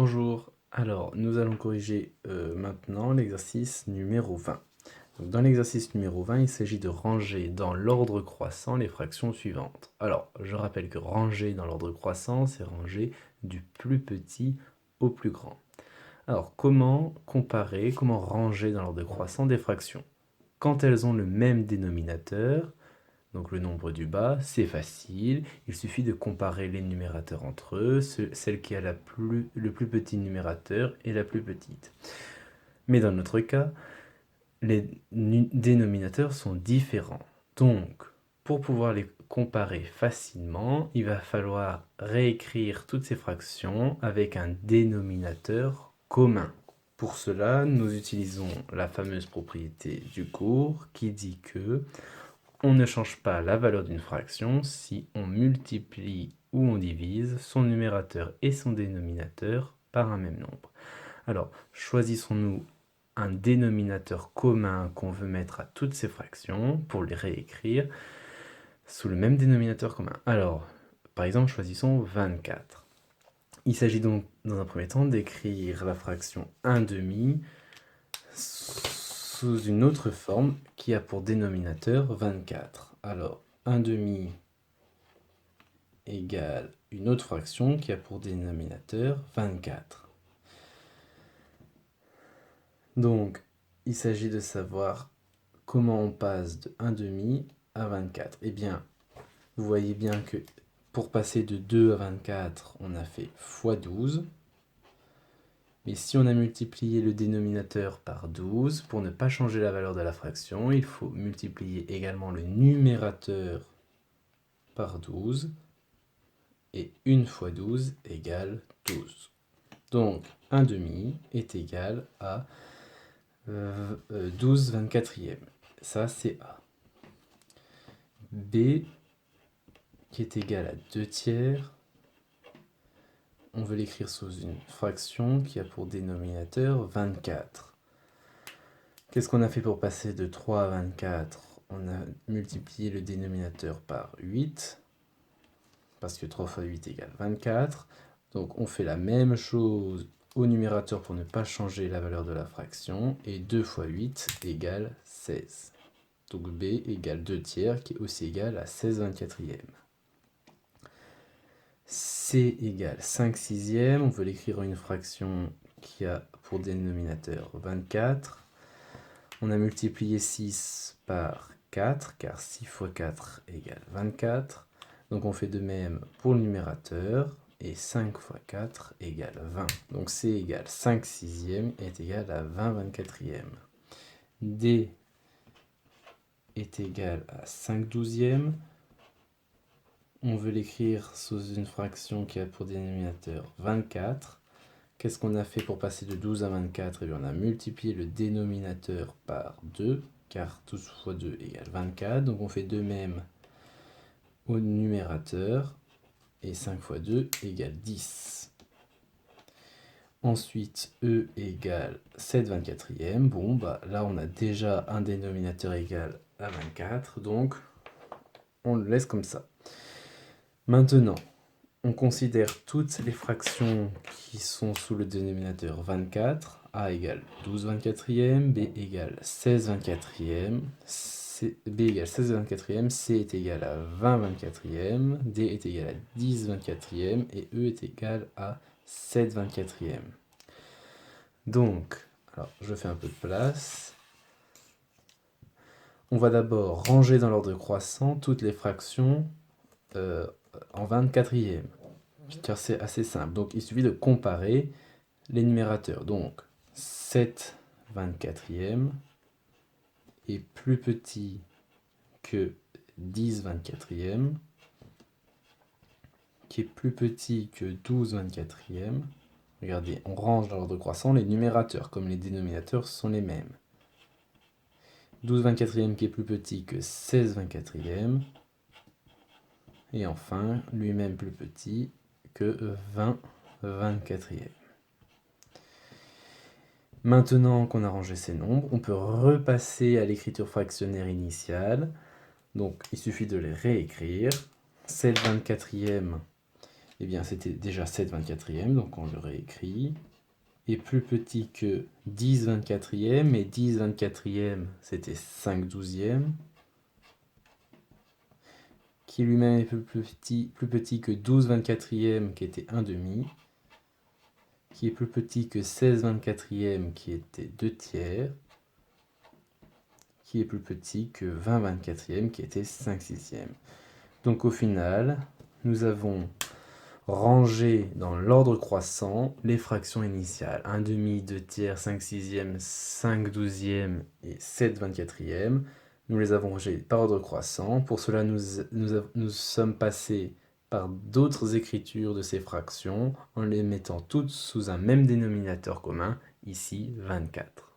Bonjour, alors nous allons corriger maintenant l'exercice numéro 20. Donc, dans l'exercice numéro 20, il s'agit de ranger dans l'ordre croissant les fractions suivantes. Alors, je rappelle que ranger dans l'ordre croissant, c'est ranger du plus petit au plus grand. Alors, comment comparer, comment ranger dans l'ordre croissant des fractions? Quand elles ont le même dénominateur, donc le nombre du bas, c'est facile, il suffit de comparer les numérateurs entre eux, celle qui a le plus petit numérateur et la plus petite. Mais dans notre cas, les dénominateurs sont différents. Donc, pour pouvoir les comparer facilement, il va falloir réécrire toutes ces fractions avec un dénominateur commun. Pour cela, nous utilisons la fameuse propriété du cours qui dit que on ne change pas la valeur d'une fraction si on multiplie ou on divise son numérateur et son dénominateur par un même nombre. Alors, choisissons-nous un dénominateur commun qu'on veut mettre à toutes ces fractions pour les réécrire sous le même dénominateur commun. Alors, par exemple, choisissons 24. Il s'agit donc, dans un premier temps, d'écrire la fraction 1 demi sous une autre forme qui a pour dénominateur 24. Alors, 1 demi égale une autre fraction qui a pour dénominateur 24. Donc, il s'agit de savoir comment on passe de 1 demi à 24. Eh bien, vous voyez bien que pour passer de 2 à 24, on a fait x12. Mais si on a multiplié le dénominateur par 12, pour ne pas changer la valeur de la fraction, il faut multiplier également le numérateur par 12. Et 1 fois 12 égale 12. Donc 1 demi est égal à 12 24e. Ça c'est A. B qui est égal à 2 tiers. On veut l'écrire sous une fraction qui a pour dénominateur 24. Qu'est-ce qu'on a fait pour passer de 3 à 24? On a multiplié le dénominateur par 8, parce que 3 fois 8 égale 24. Donc on fait la même chose au numérateur pour ne pas changer la valeur de la fraction. Et 2 fois 8 égale 16. Donc B égale 2 tiers qui est aussi égal à 16 24e. C égale 5 sixièmes. On veut l'écrire en une fraction qui a pour dénominateur 24. On a multiplié 6 par 4, car 6 fois 4 égale 24. Donc on fait de même pour le numérateur, et 5 fois 4 égale 20. Donc C égale 5 sixièmes est égal à 20 24e. D est égal à 5 douzièmes. On veut l'écrire sous une fraction qui a pour dénominateur 24. Qu'est-ce qu'on a fait pour passer de 12 à 24? Eh bien, on a multiplié le dénominateur par 2, car 12 fois 2 égale 24. Donc on fait de même au numérateur, et 5 fois 2 égale 10. Ensuite, E égale 7 24e. Bon, bah là on a déjà un dénominateur égal à 24, donc on le laisse comme ça. Maintenant, on considère toutes les fractions qui sont sous le dénominateur 24. A égale 12 24e, B égale 16 24e, B égale 16 24e, C est égal à 20 24e, D est égal à 10 24e, et E est égal à 7 24e. Donc, alors je fais un peu de place. On va d'abord ranger dans l'ordre croissant toutes les fractions en 24e. Car c'est assez simple. Donc il suffit de comparer les numérateurs. Donc 7 24e est plus petit que 10 24e, qui est plus petit que 12 24e. Regardez, on range dans l'ordre croissant les numérateurs, comme les dénominateurs sont les mêmes. 12 24e qui est plus petit que 16 24e. Et enfin, lui-même plus petit que 20 24e. Maintenant qu'on a rangé ces nombres, on peut repasser à l'écriture fractionnaire initiale. Donc il suffit de les réécrire. 7 24e eh bien c'était déjà 7 24e, donc on le réécrit. Et plus petit que 10 24e, et 10 24e c'était 5 12e. Qui lui-même est plus petit que 12 24e qui était 1 demi. Qui est plus petit que 16 24e qui était 2 tiers. Qui est plus petit que 20 24e qui était 5 sixièmes. Donc au final, nous avons rangé dans l'ordre croissant les fractions initiales. 1 demi, 2 tiers, 5 sixièmes, 5 douzièmes et 7 24e. Nous les avons rangés par ordre croissant. Pour cela, nous sommes passés par d'autres écritures de ces fractions en les mettant toutes sous un même dénominateur commun, ici 24.